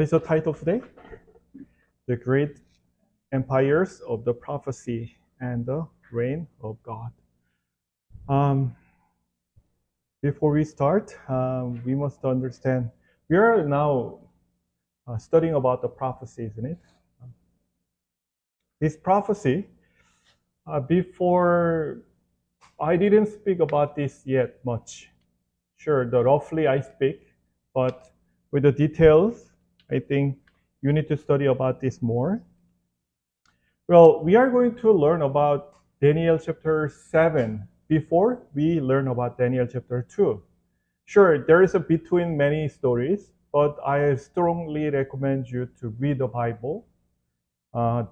is the title today? The Great Empires of the Prophecy and the Reign of God. Before we start, we must understand we are now studying about the prophecy, isn't it? This prophecy, before I didn't speak about this yet much. Sure, the roughly I speak, but with the details, I think you need to study about this more. Well, we are going to learn about Daniel chapter 7 before we learn about Daniel chapter 2. Sure, there is a between many stories, but I strongly recommend you to read the Bible,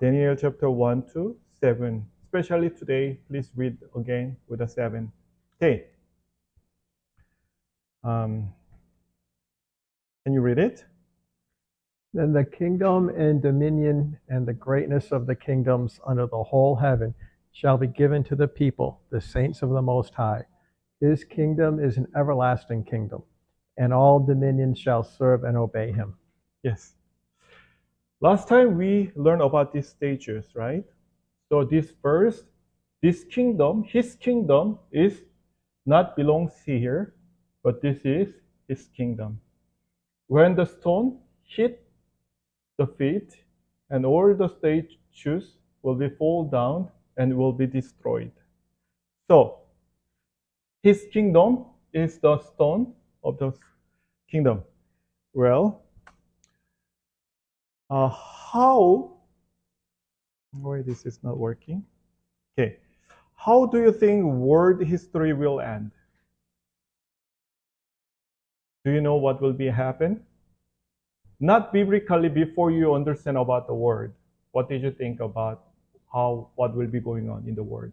Daniel chapter 1 to 7. Especially today, please read again with the 7. Okay. Can you read it? Then the kingdom and dominion and the greatness of the kingdoms under the whole heaven shall be given to the people, the saints of the Most High. His kingdom is an everlasting kingdom, and all dominions shall serve and obey him. Yes. Last time we learned about these stages, right? So this kingdom, his kingdom is not belongs here, but this is his kingdom. When the stone hit the feet, and all the statues will be fall down and will be destroyed. So, his kingdom is the stone of the kingdom. Well, why this is not working? Okay. How do you think world history will end? Do you know what will be happen? Not biblically before you understand about the word. What did you think about what will be going on in the world?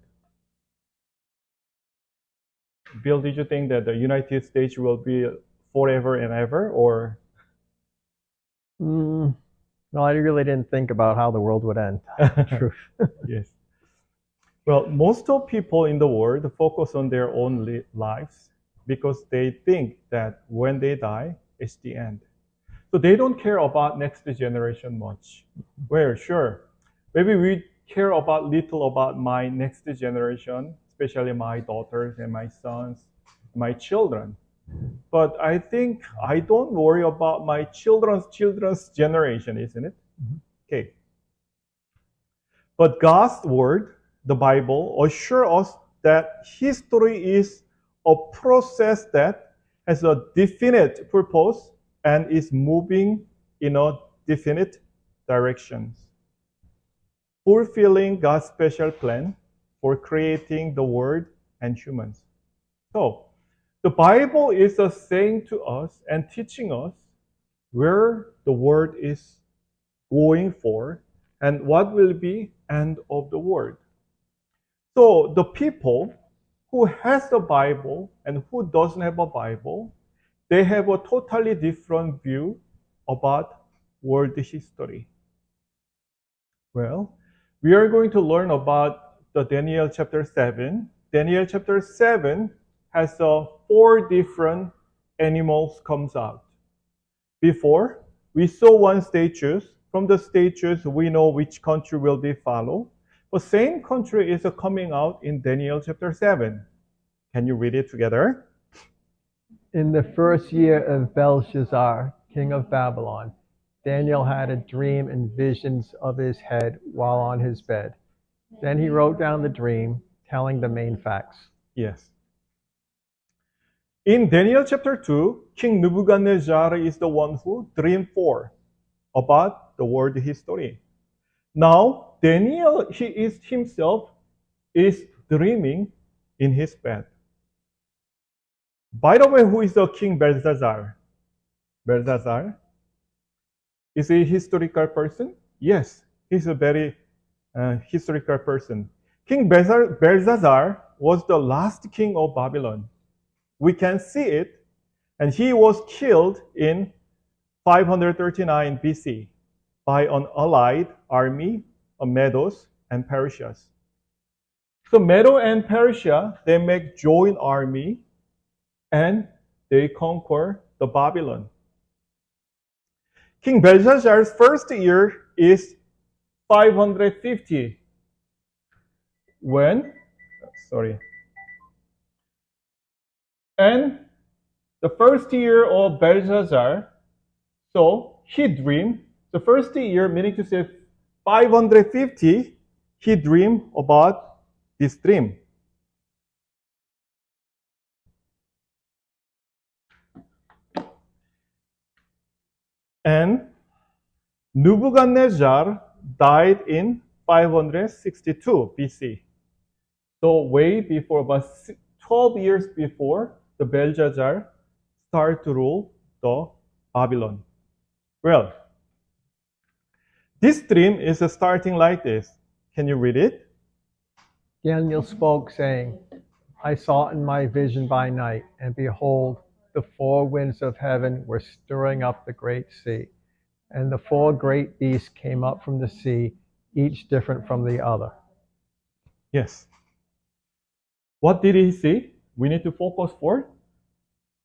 Bill, did you think that the United States will be forever and ever, or? No, I really didn't think about how the world would end. Truth. Yes. Well, most of people in the world focus on their own lives because they think that when they die, it's the end. So they don't care about next generation much. Well, sure, maybe we care about little about my next generation, especially my daughters and my sons, my children. But I think I don't worry about my children's generation, isn't it? Okay. But God's word, the Bible, assures us that history is a process that has a definite purpose and is moving in a definite direction, fulfilling God's special plan for creating the world and humans. So, the Bible is saying to us and teaching us where the world is going for and what will be end of the world. So, the people who has the Bible and who doesn't have a Bible, they have a totally different view about world history. Well, we are going to learn about the Daniel chapter 7. Daniel chapter 7 has 4 different animals comes out. Before, we saw one statues. From the statues, we know which country will be followed. The same country is coming out in Daniel chapter 7. Can you read it together? In the first year of Belshazzar, king of Babylon, Daniel had a dream and visions of his head while on his bed. Then he wrote down the dream, telling the main facts. Yes. In Daniel chapter 2, King Nebuchadnezzar is the one who dreamed about the world history. Now, Daniel, he himself is dreaming in his bed. By the way, who is the King Belshazzar? Belshazzar? Is he a historical person? Yes, he's a very historical person. King Belshazzar was the last king of Babylon. We can see it, and he was killed in 539 BC by an allied army of Medos and Persians. So Medo and Persia, they make joint army and they conquer the Babylon. King Belshazzar's first year is 550. And the first year of Belshazzar, so he dreamed, the first year, meaning to say 550, he dreamed about this dream. And Nebuchadnezzar died in 562 BC. So way before, about 12 years before the Belshazzar started to rule the Babylon. Well, this dream is starting like this. Can you read it? Daniel spoke, saying, I saw in my vision by night, and behold, the four winds of heaven were stirring up the great sea. And the four great beasts came up from the sea, each different from the other. Yes. What did he see? We need to focus for.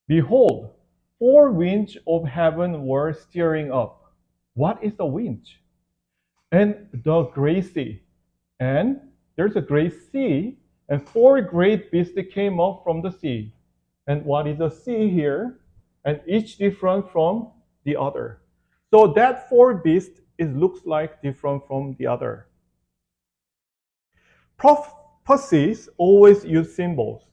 Behold, four winds of heaven were stirring up. What is the wind? And the great sea. And there's a great sea, and four great beasts came up from the sea. And what is the sea here? And each different from the other. So that four beasts looks like different from the other. Prophecies always use symbols.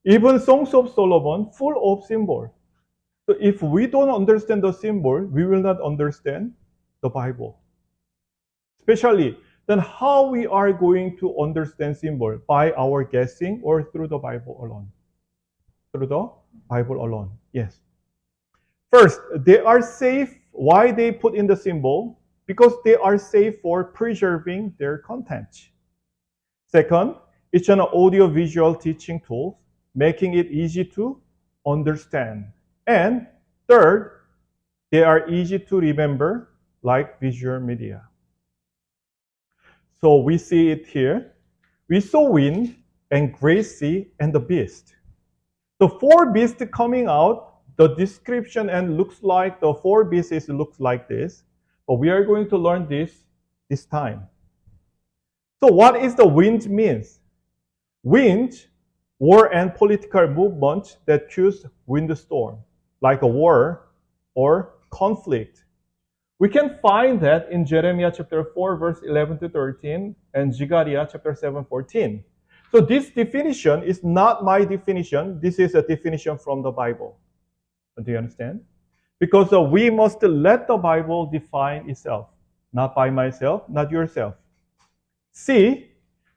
Even Songs of Solomon, full of symbols. So if we don't understand the symbol, we will not understand the Bible. Especially, then how we are going to understand symbol? By our guessing or through the Bible alone? Through the Bible alone, yes. First, they are safe. Why they put in the symbol? Because they are safe for preserving their content. Second, it's an audio-visual teaching tool, making it easy to understand. And third, they are easy to remember, like visual media. So we see it here. We saw wind and great sea and the beast. The four beasts coming out, the description and looks like the four beasts looks like this. But we are going to learn this time. So what is the wind means? Wind, war and political movement that choose windstorm, like a war or conflict. We can find that in Jeremiah chapter 4, verse 11 to 13, and Zechariah chapter 7, 14. So this definition is not my definition. This is a definition from the Bible. Do you understand? Because we must let the Bible define itself. Not by myself, not yourself. See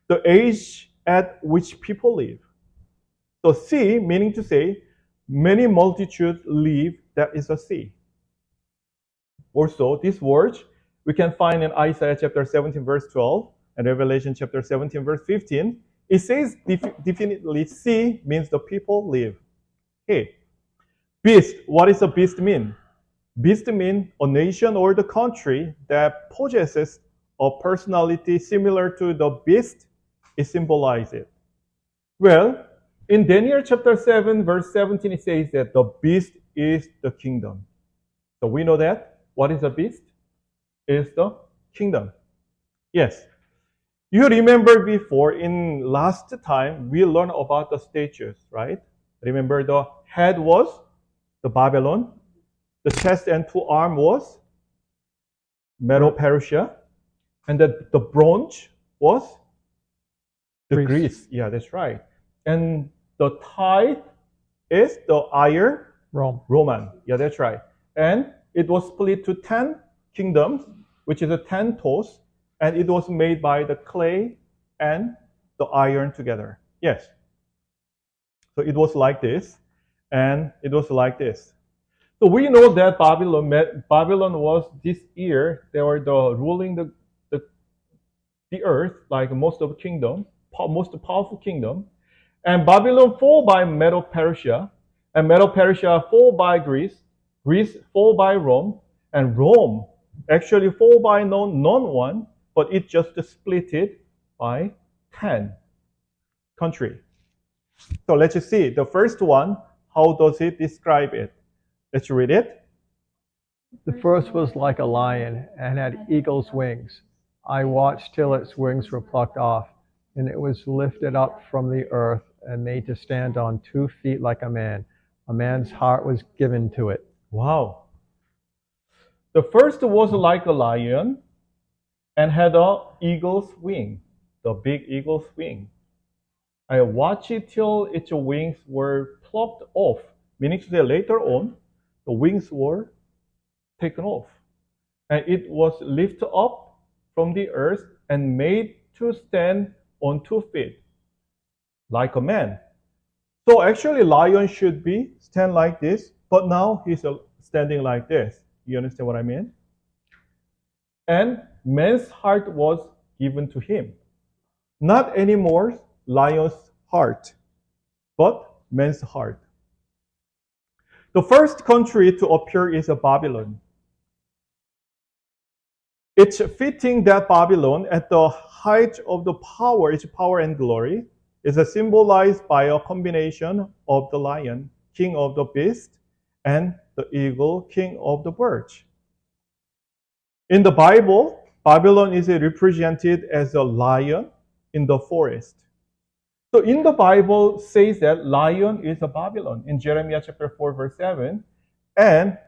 the age at which people live. So see, meaning to say, many multitudes live, that is a sea. Also, these words we can find in Isaiah chapter 17, verse 12, and Revelation chapter 17, verse 15. It says definitely sea means the people live. Okay. Beast, what does a beast mean? Beast means a nation or the country that possesses a personality similar to the beast. It symbolizes it. Well, in Daniel chapter 7, verse 17, it says that the beast is the kingdom. So we know that. What is a beast? It is the kingdom. Yes. You remember before, in last time, we learned about the statues, right? Remember the head was the Babylon. The chest and two arms was Medo-Persia. And the bronze was the Greece. Yeah, that's right. And the thigh is the iron Roman. Yeah, that's right. And it was split to 10 kingdoms, which is 10 toes, and it was made by the clay and the iron together. Yes. So it was like this, and it was like this. So we know that Babylon was this year, they were ruling the earth, like most of the kingdom, most powerful kingdom. And Babylon fall by Medo-Persia, and Medo-Persia fall by Greece, Greece fall by Rome, and Rome actually fall by none, but it just split it by 10 countries. So let's see. The first one, how does it describe it? Let's read it. The first was like a lion and had eagle's wings. I watched till its wings were plucked off, and it was lifted up from the earth and made to stand on 2 feet like a man. A man's heart was given to it. Wow. The first was like a lion and had an eagle's wing, the big eagle's wing. I watched it till its wings were plucked off, meaning to say later on, the wings were taken off. And it was lifted up from the earth and made to stand on 2 feet, like a man. So actually, lion should be stand like this, but now he's standing like this. You understand what I mean? And man's heart was given to him. Not anymore lion's heart, but man's heart. The first country to appear is Babylon. It's fitting that Babylon, at the height of the power, its power and glory, is symbolized by a combination of the lion, king of the beast, and the eagle, king of the birds. In the Bible, Babylon is represented as a lion in the forest. So in the Bible says that lion is a Babylon in Jeremiah chapter 4 verse 7, and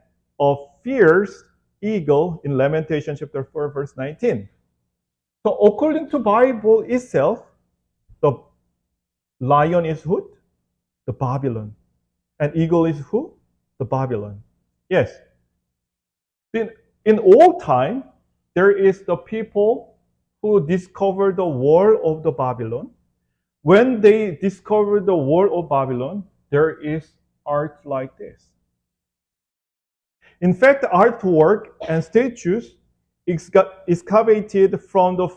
a fierce eagle in Lamentation chapter 4 verse 19. So according to Bible itself, the lion is who? The Babylon. And eagle is who? The Babylon. Yes. In old time, there is the people who discovered the wall of the Babylon. When they discovered the wall of Babylon, there is art like this. In fact, artwork and statues excavated from the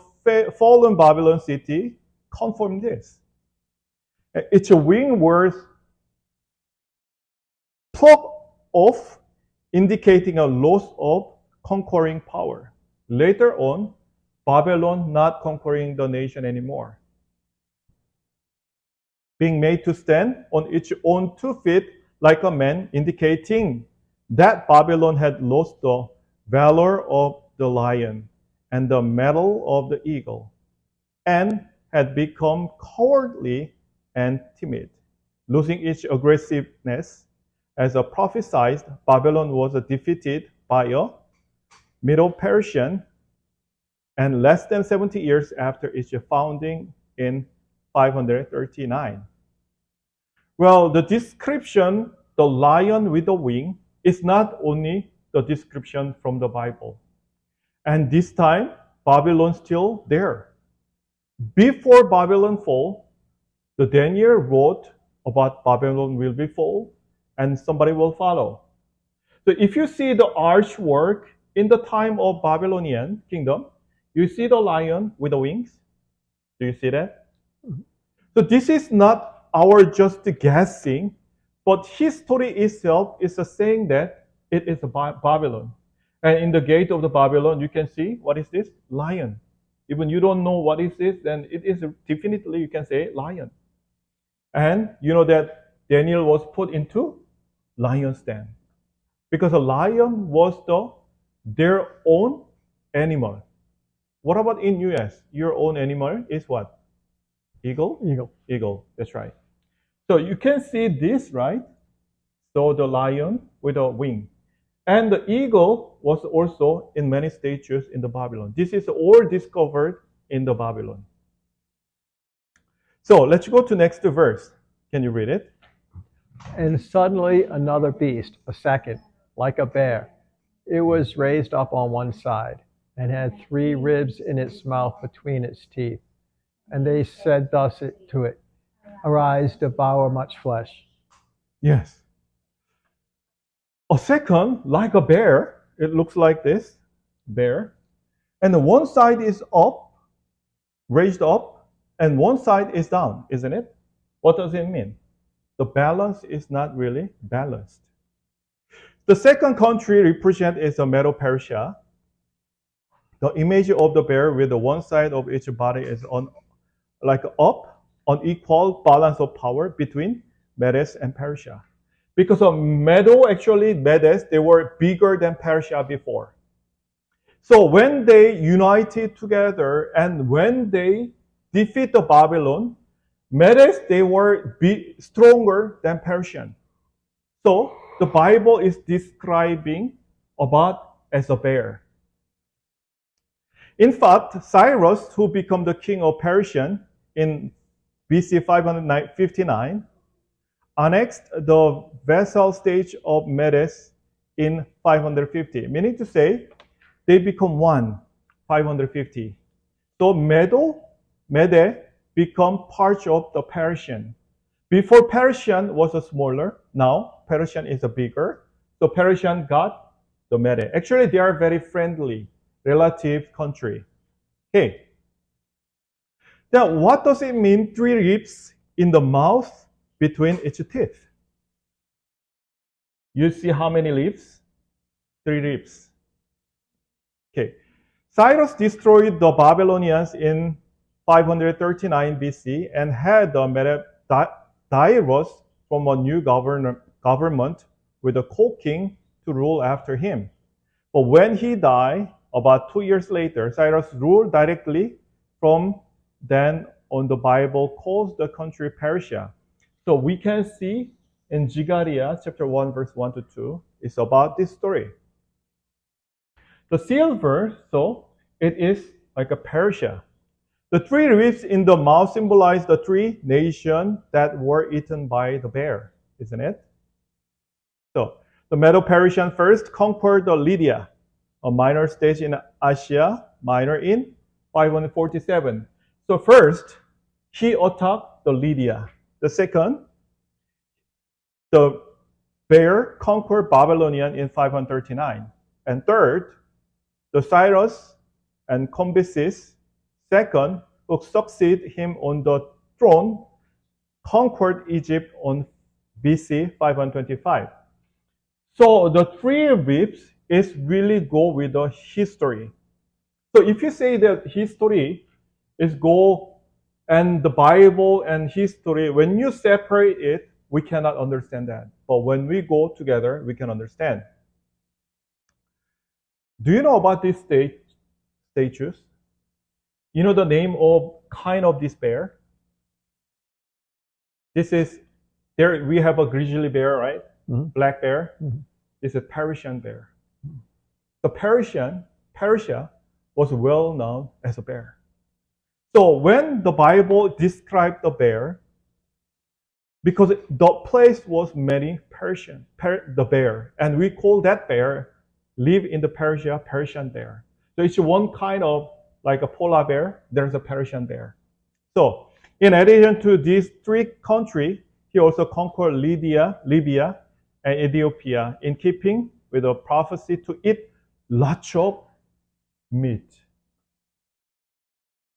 fallen Babylon city confirm this. Its wing was plucked off, indicating a loss of conquering power. Later on, Babylon not conquering the nation anymore, being made to stand on its own 2 feet like a man, indicating that Babylon had lost the valor of the lion and the mettle of the eagle, and had become cowardly and timid. Losing its aggressiveness, as a prophesied, Babylon was defeated by a Medo-Persian, and less than 70 years after its founding in 539. Well, the description, the lion with the wing, is not only the description from the Bible. And this time, Babylon still there. Before Babylon fall, the Daniel wrote about Babylon will be fall, and somebody will follow. So if you see the archwork in the time of Babylonian kingdom, you see the lion with the wings. Do you see that? So this is not our just guessing, but history itself is saying that it is Babylon. And in the gate of the Babylon, you can see, what is this? Lion. Even you don't know what is this, then it is definitely, you can say, lion. And you know that Daniel was put into lion's den, because a lion was their own animal. What about in US? Your own animal is what? Eagle? Eagle. Eagle, that's right. So you can see this, right? So the lion with a wing. And the eagle was also in many statues in the Babylon. This is all discovered in the Babylon. So let's go to next verse. Can you read it? And suddenly another beast, a second, like a bear. It was raised up on one side, and had 3 ribs in its mouth between its teeth. And they said thus to it, Arise, devour much flesh. Yes. A second, like a bear, it looks like this, bear. And one side is up, raised up, and one side is down, isn't it? What does it mean? The balance is not really balanced. The second country represented is the Medo-Persia. The image of the bear with the one side of each body is like up, unequal balance of power between Medes and Persia. Because of Medes, they were bigger than Persia before. So when they united together and when they defeat the Babylon, Medes, they were stronger than Persian. So the Bible is describing about as a bear. In fact, Cyrus, who became the king of Persia in BC 559, annexed the vassal state of Medes in 550, meaning to say they become one, 550. So Mede become part of the Persian. Before Persian was a smaller, now Persian is a bigger. So Persian got the Mede. Actually, they are very friendly, relative country. Okay. Now, what does it mean, 3 ribs in the mouth between its teeth? You see how many ribs? 3 ribs. Okay. Cyrus destroyed the Babylonians in 539 BC and had the Darius from a new government with a co-king to rule after him. But when he died, about 2 years later, Cyrus ruled directly from then on. The Bible calls the country Persia. So we can see in Zechariah chapter 1 verse 1 to 2, it's about this story. The silver, so it is like a Persia. The 3 ribs in the mouth symbolize the 3 nations that were eaten by the bear, isn't it? So the Medo-Persian first conquered the Lydia, a minor state in Asia Minor, in 547. So first, he attacked the Lydia. The second, the bear conquered Babylonian in 539. And third, the Cyrus and Cambyses, second, who succeeded him on the throne, conquered Egypt on BC 525. So the 3 ribs is really go with the history. So if you say that history is go and the Bible and history, when you separate it, we cannot understand that. But when we go together, we can understand. Do you know about these statues? You know the name of kind of this bear? This is, there we have a grizzly bear, right? Mm-hmm. Black bear. Mm-hmm. This is a Persian bear. The Persia was well known as a bear. So when the Bible described the bear, because the place was many Persian, the bear, and we call that bear live in the Persian bear. So it's one kind of like a polar bear, there's a Persian bear. So in addition to these 3 countries, he also conquered Libya, and Ethiopia in keeping with the prophecy to eat lots of meat.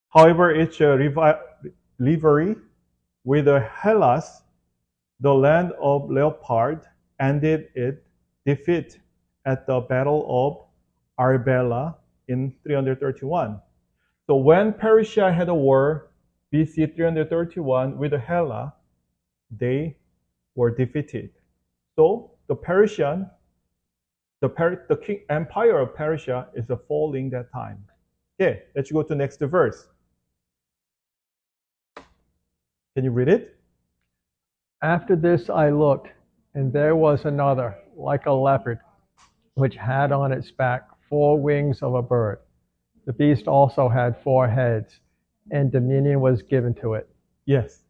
However, its rivalry with Hellas, the land of leopard, ended its defeat at the Battle of Arbela in 331. So when Persia had a war BC 331 with Hellas, they were defeated. So the King Empire of Persia is falling that time. Okay, let's go to next verse. Can you read it? After this I looked, and there was another, like a leopard, which had on its back 4 wings of a bird. The beast also had 4 heads, and dominion was given to it. Yes.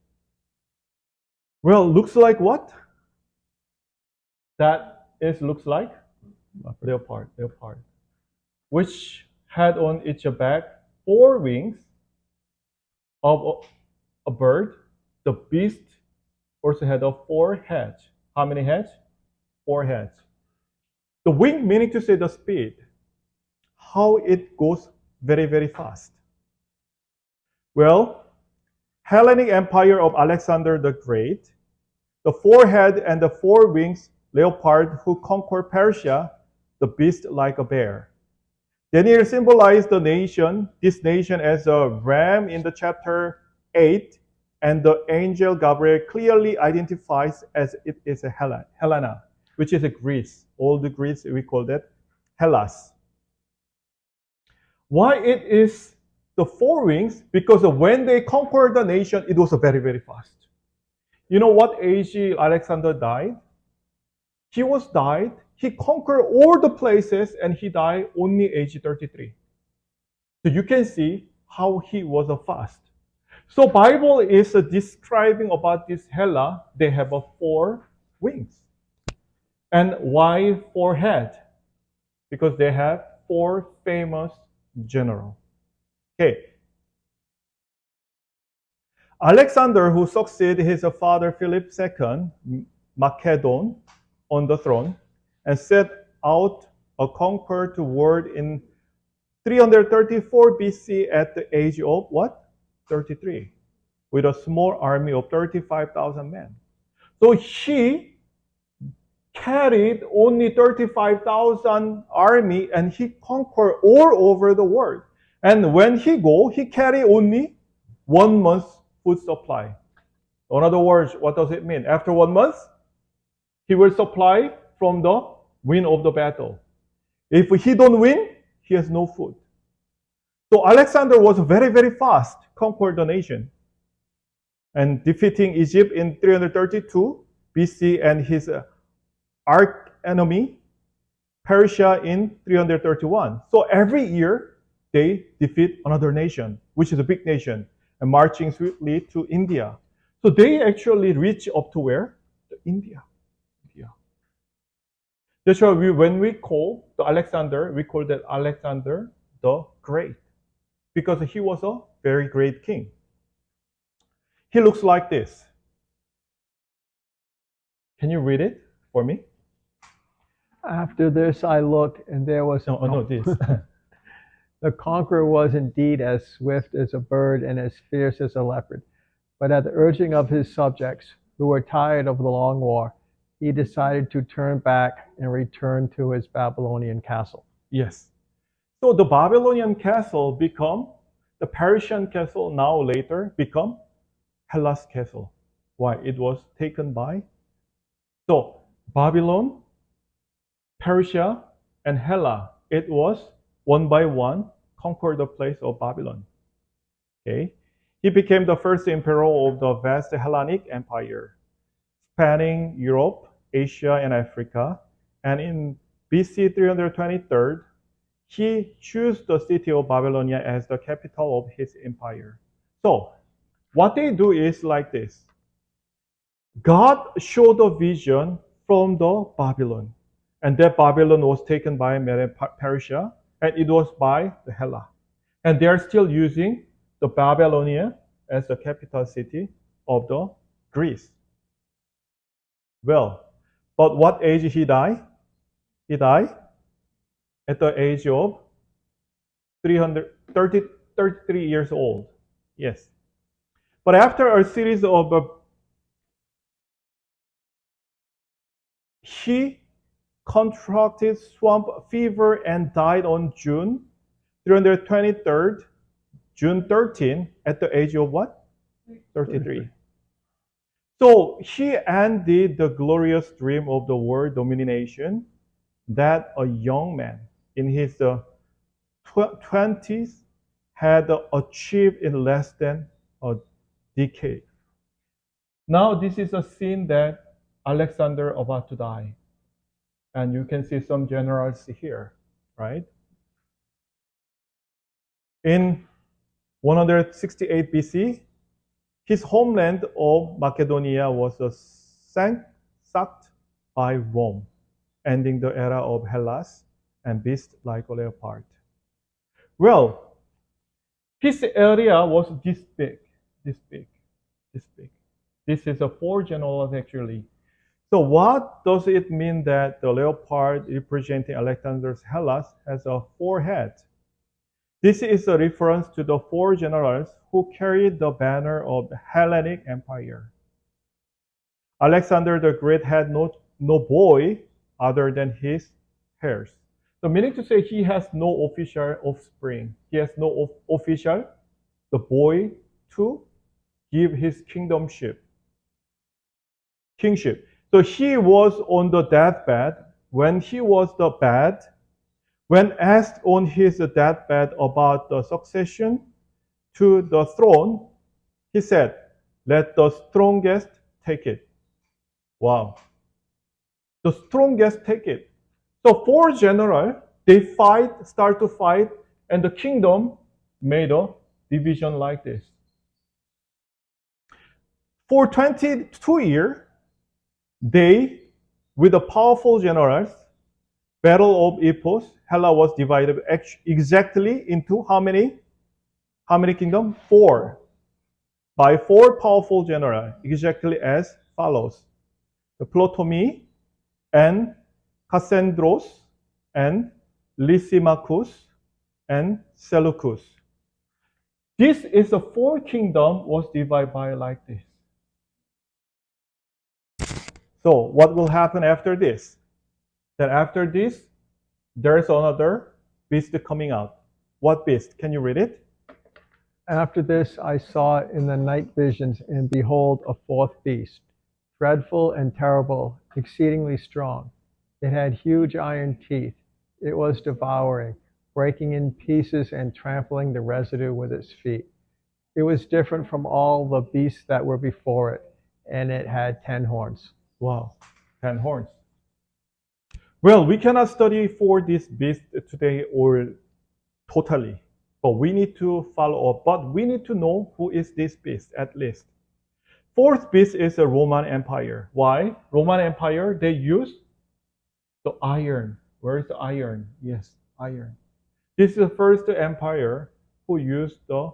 Well, looks like what? That looks like leopard, which had on its back 4 wings of a bird. The beast also had 4 heads. How many heads? 4 heads. The wing meaning to say the speed, how it goes very, very fast. Well, Hellenic Empire of Alexander the Great, the 4 head and the 4 wings leopard who conquered Persia, the beast like a bear. Daniel symbolized this nation as a ram in the chapter 8, and the angel Gabriel clearly identifies as it is a Helena, which is a Greece. Old Greece, we call that Hellas. Why it is the four wings? Because when they conquered the nation, it was very, very fast. You know what age Alexander died? He conquered all the places and he died only age 33. So you can see how he was fast. So Bible is describing about this Hela, they have four wings. And why four head? Because they have four famous generals. Okay. Alexander, who succeeded his father Philip II, Macedon, on the throne, and set out a conquered world in 334 BC at the age of what? 33, with a small army of 35,000 men. So he carried only 35,000 army and he conquered all over the world. And when he carried only 1 month's food supply. In other words, what does it mean? After 1 month, he will supply from the win of the battle. If he don't win, he has no food. So Alexander was very, very fast, conquered the nation, and defeating Egypt in 332 BC and his arch enemy, Persia, in 331. So every year, they defeat another nation, which is a big nation, and marching swiftly to India. So they actually reach up to where? To India. That's why when we call the Alexander, we call that Alexander the Great, because he was a very great king. He looks like this. Can you read it for me? After this I looked, and there was this. The conqueror was indeed as swift as a bird and as fierce as a leopard. But at the urging of his subjects, who were tired of the long war, he decided to turn back and return to his Babylonian castle. Yes. So the Babylonian castle become the Persian castle, now later become Hellas castle. Why? It was taken by. So Babylon, Persia, and Hella, it was one by one conquered the place of Babylon. Okay. He became the first emperor of the vast Hellenic Empire, spanning Europe, Asia, and Africa. And in BC 323, he chose the city of Babylonia as the capital of his empire. So, what they do is like this. God showed a vision from the Babylon. And that Babylon was taken by Persia, and it was by the Hella. And they are still using the Babylonia as the capital city of the Greece. Well, but what age he died? He died at the age of 33 years old. Yes. But after a series of he contracted swamp fever and died on June 323rd, June 13, at the age of what? 33. So he ended the glorious dream of the world domination that a young man in his 20s had achieved in less than a decade. Now this is a scene that Alexander about to die. And you can see some generals here, right? In 168 BC, his homeland of Macedonia was sacked by Rome, ending the era of Hellas and beasts like a leopard. Well, his area was this big. This is a 4 generals actually. So what does it mean that the leopard representing Alexander's Hellas has a 4 heads? This is a reference to the 4 generals who carried the banner of the Hellenic Empire. Alexander the Great had no boy other than his heirs. So meaning to say he has no official offspring. He has no official, the boy to give his kingship. So he was on the deathbed. When he was when asked on his deathbed about the succession to the throne, he said, "Let the strongest take it." Wow. The strongest take it. So four generals, they start to fight, and the kingdom made a division like this. For 22 years, they, with the powerful generals, Battle of Epos, Hela was divided exactly into how many? How many kingdoms? 4. By 4 powerful generals, exactly as follows. The Ptolemy and Cassandros and Lysimachus and Seleucus. This is the 4 kingdom was divided by like this. So what will happen after this? That after this, there's another beast coming out. What beast? Can you read it? After this I saw in the night visions, and behold, a fourth beast, dreadful and terrible, exceedingly strong. It had huge iron teeth. It was devouring, breaking in pieces and trampling the residue with its feet. It was different from all the beasts that were before it, and it had 10 horns. Wow, 10 horns. Well, we cannot study for this beast today or totally, but we need to follow up. But we need to know who is this beast at least. Fourth beast is the Roman Empire. Why? Roman Empire, they use the iron. Where is the iron? Yes, iron. This is the first empire who used the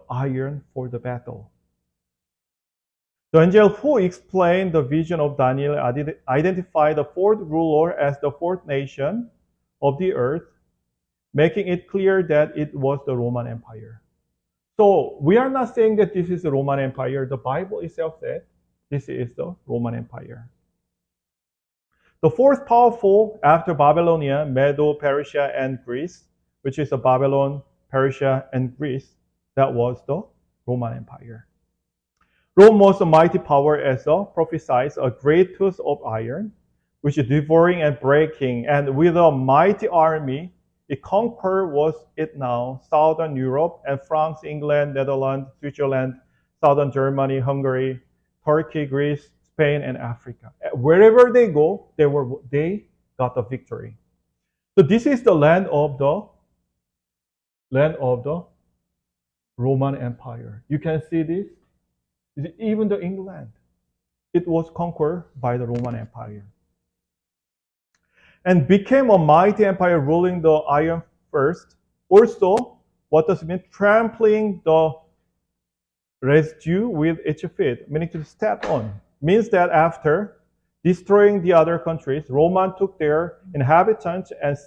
iron for the battle. The angel who explained the vision of Daniel identified the fourth ruler as the fourth nation of the earth, making it clear that it was the Roman Empire. So we are not saying that this is the Roman Empire. The Bible itself said this is the Roman Empire. The fourth powerful after Babylonia, Medo, Persia, and Greece, which is the Babylon, Persia, and Greece, that was the Roman Empire. Rome was a mighty power as prophesied, a great tooth of iron, which is devouring and breaking, and with a mighty army, it conquered was it now Southern Europe and France, England, Netherlands, Switzerland, Southern Germany, Hungary, Turkey, Greece, Spain, and Africa. Wherever they go, they got the victory. So this is the land of the Roman Empire. You can see this. Even the England, it was conquered by the Roman Empire. And became a mighty empire ruling the iron first. Also, what does it mean? Trampling the residue with its feet, meaning to step on. Means that after destroying the other countries, Roman took their inhabitants and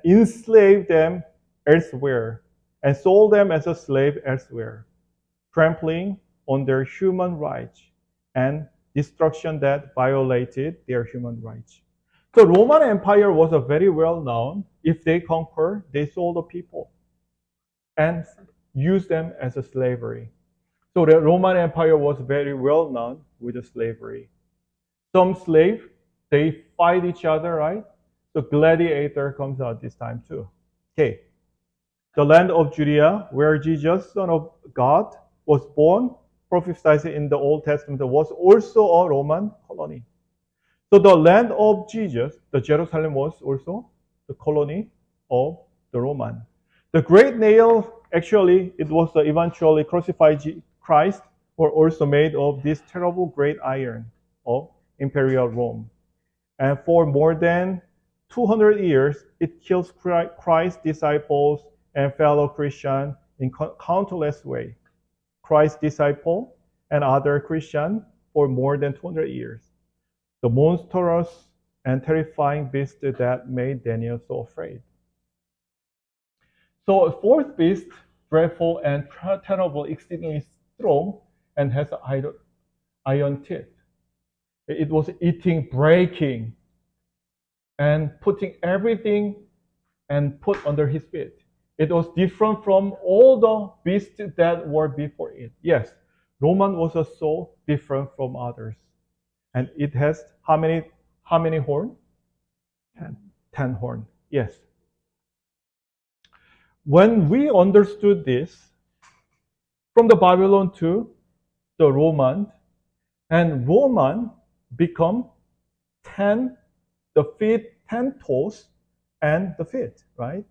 enslaved them elsewhere and sold them as a slave elsewhere, trampling on their human rights and destruction that violated their human rights. So Roman Empire was a very well known. If they conquer, they sold the people and used them as a slavery. So the Roman Empire was very well known with the slavery. Some slaves, they fight each other, right? So gladiator comes out this time too. Okay. The land of Judea, where Jesus, Son of God, was born, prophesied in the Old Testament, was also a Roman colony. So the land of Jesus, the Jerusalem, was also the colony of the Roman. The great nail, actually, it was the eventually crucified Christ, were also made of this terrible great iron of imperial Rome. And for more than 200 years, it kills Christ's disciples and fellow Christians in countless ways. Christ's disciple and other Christians for more than 200 years. The monstrous and terrifying beast that made Daniel so afraid. So fourth beast, dreadful and terrible, exceedingly strong, and has iron teeth. It was eating, breaking, and putting everything and put under his feet. It was different from all the beasts that were before it. Yes, Roman was also different from others. And it has how many horns? 10. 10 horns. Yes. When we understood this, from the Babylon to the Roman, and Roman become 10, the feet, 10 toes, and the feet, right?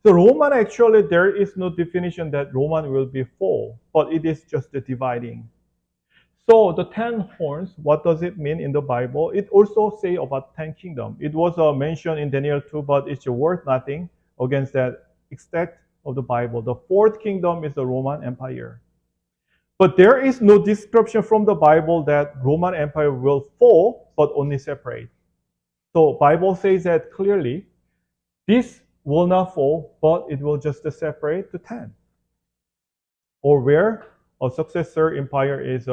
So Roman, actually, there is no definition that Roman will be 4, but it is just the dividing. So the 10 horns, what does it mean in the Bible? It also say about 10 kingdoms. It was mentioned in Daniel 2, but it's worth nothing against that extract of the Bible. The 4th kingdom is the Roman Empire. But there is no description from the Bible that Roman Empire will fall, but only separate. So Bible says that clearly, this will not fall, but it will just separate to 10. Or where a successor empire is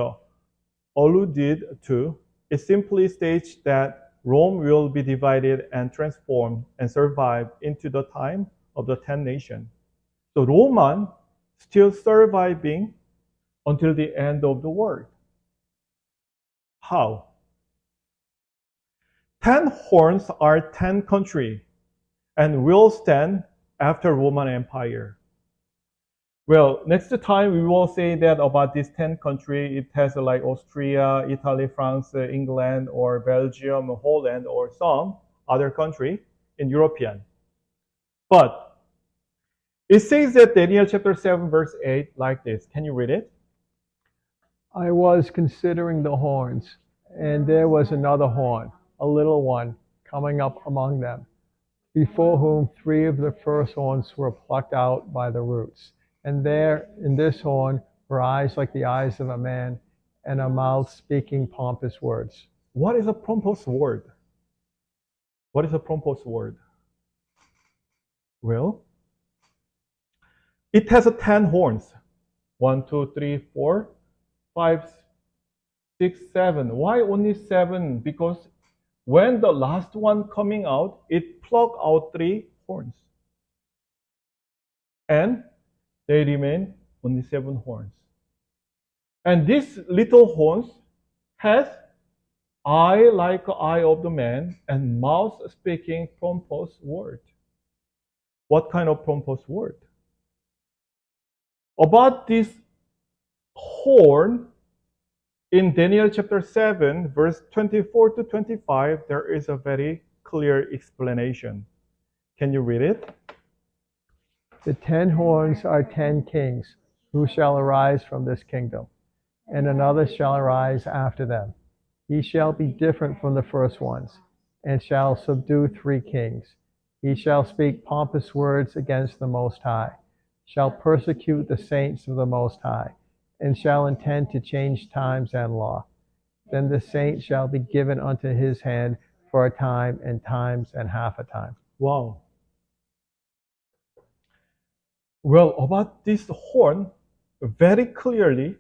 alluded to, it simply states that Rome will be divided and transformed and survive into the time of the 10 nations. So Roman still surviving until the end of the world. How? 10 horns are 10 countries and will stand after Roman Empire. Well, next time we will say that about this 10 country, it has like Austria, Italy, France, England, or Belgium, Holland, or some other country in European. But it says that Daniel chapter 7 verse 8 like this. Can you read it? I was considering the horns, and there was another horn, a little one, coming up among them, before whom 3 of the first horns were plucked out by the roots. And there, in this horn, were eyes like the eyes of a man, and a mouth speaking pompous words. What is a pompous word? What is a pompous word? Well, it has 10 horns. 1, 2, 3, 4, 5, 6, 7. Why only 7? Because when the last one coming out, it plucked out 3 horns. And they remain only 7 horns. And this little horns has eye like eye of the man and mouth speaking pompous word. What kind of pompous word? About this horn, in Daniel chapter 7, verse 24 to 25, there is a very clear explanation. Can you read it? The 10 horns are 10 kings, who shall arise from this kingdom, and another shall arise after them. He shall be different from the first ones, and shall subdue 3 kings. He shall speak pompous words against the Most High, shall persecute the saints of the Most High, and shall intend to change times and law. Then the saint shall be given unto his hand for a time and times and half a time. Wow. Well, about this horn, very clearly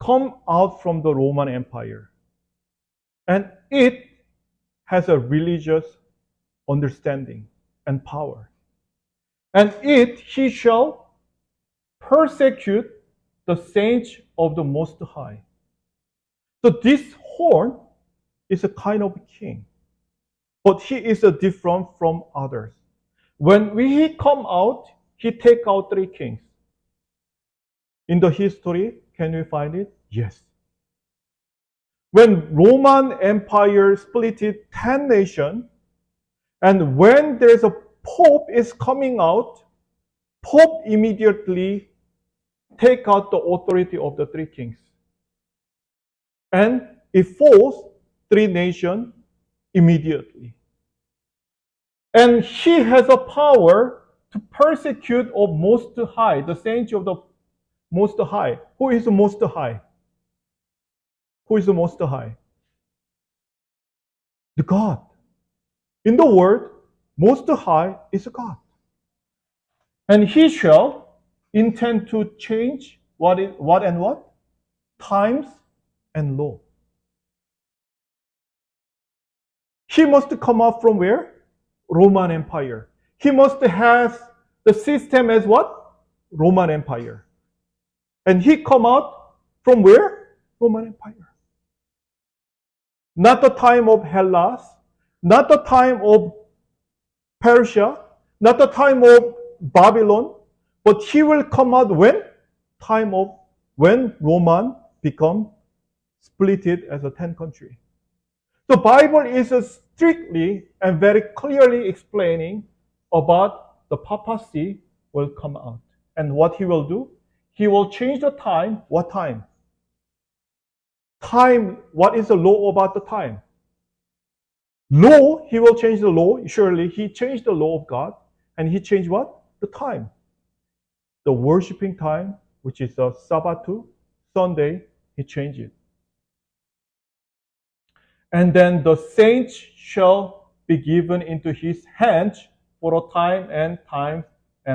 come out from the Roman Empire. And it has a religious understanding and power. And he shall persecute the saints of the Most High. So this horn is a kind of king. But he is different from others. When he come out, he take out 3 kings. In the history, can we find it? Yes. When Roman Empire split it 10 nations, and when there's a Pope is coming out, Pope immediately take out the authority of the 3 kings. And it falls 3 nations immediately. And he has a power to persecute of Most High, the saints of the Most High. Who is the Most High? Who is the Most High? The God. In the word, Most High is God. And he shall intend to change what? Times and law. He must come up from where? Roman Empire. He must have the system as what? Roman Empire. And he come out from where? Roman Empire. Not the time of Hellas, not the time of Persia, not the time of Babylon, but he will come out when? Time of when Roman become splitted as a 10 country. The Bible is strictly and very clearly explaining about the papacy will come out. And what he will do? He will change the time. What time? Time, what is the law about the time? Law, he will change the law. Surely he changed the law of God. And he changed what? The time. The worshiping time, which is the Sabbath, Sunday, he changed it. And then the saints shall be given into his hands for a time and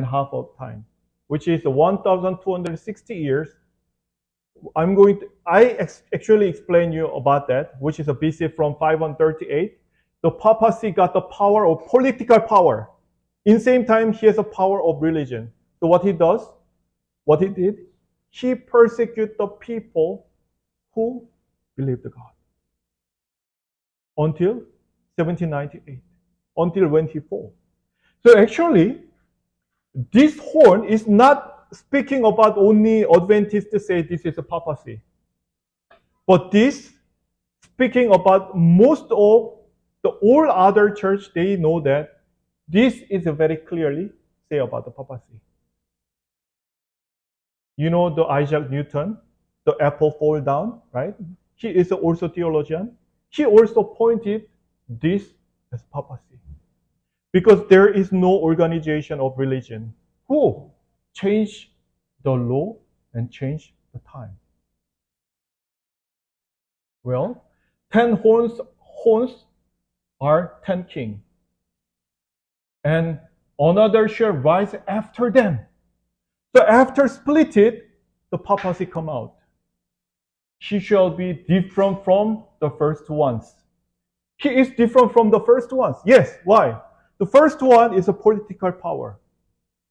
half of time, which is 1,260 years. I actually explain you about that, which is a BC from 538. The papacy got the power of political power. In the same time, he has a power of religion. So what he does, what he did, he persecuted the people who believed God. Until 1798, until when he fell. So actually, this horn is not speaking about only Adventists to say this is a papacy. But this speaking about most of the all other church, they know that this is very clearly say about the papacy. You know the Isaac Newton, the apple fall down, right? He is also a theologian. He also pointed this as papacy. Because there is no organization of religion who change the law and change the time. Well, 10 horns are 10 kings. And another shall rise after them. So after split it, the papacy come out. She shall be different from the first ones. He is different from the first ones. Yes, why? The first one is a political power.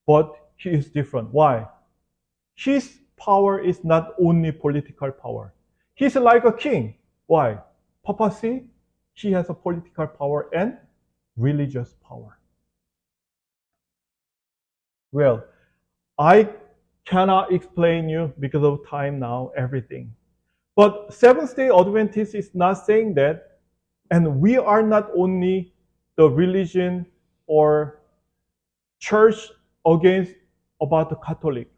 But he is different. Why? His power is not only political power. He's like a king. Why? Papacy, he has a political power and religious power. Well, I cannot explain you because of time now, everything. But Seventh-day Adventist is not saying that, and we are not only the religion or church against about the Catholic.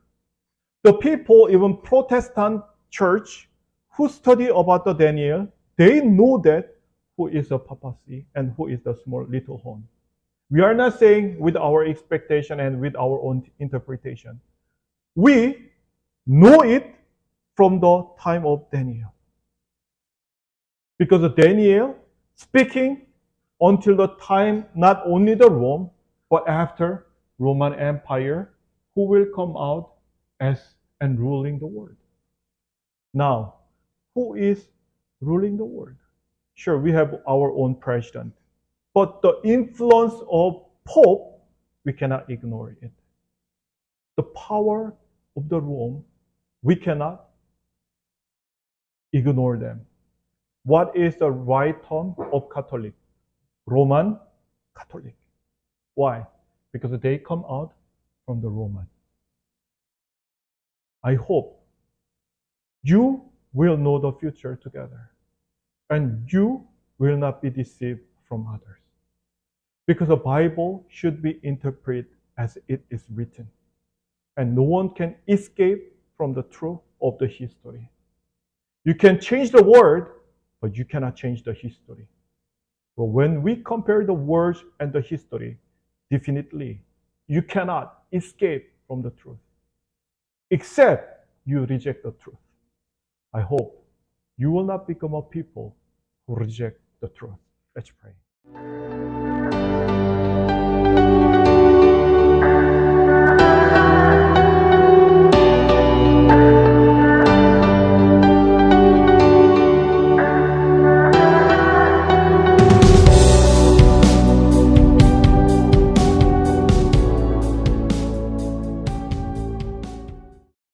The people, even Protestant church, who study about the Daniel, they know that who is the papacy and who is the small little horn. We are not saying with our expectation and with our own interpretation. We know it from the time of Daniel. Because of Daniel speaking until the time, not only the Rome, but after Roman Empire, who will come out as and ruling the world. Now, who is ruling the world? Sure, we have our own president. But the influence of Pope, we cannot ignore it. The power of the Rome, we cannot ignore them. What is the right term of Catholic? Roman Catholic. Why? Because they come out from the Roman. I hope you will know the future together. And you will not be deceived from others. Because the Bible should be interpreted as it is written. And no one can escape from the truth of the history. You can change the word, but you cannot change the history. But when we compare the words and the history, definitely you cannot escape from the truth. Except you reject the truth. I hope you will not become a people who reject the truth. Let's pray.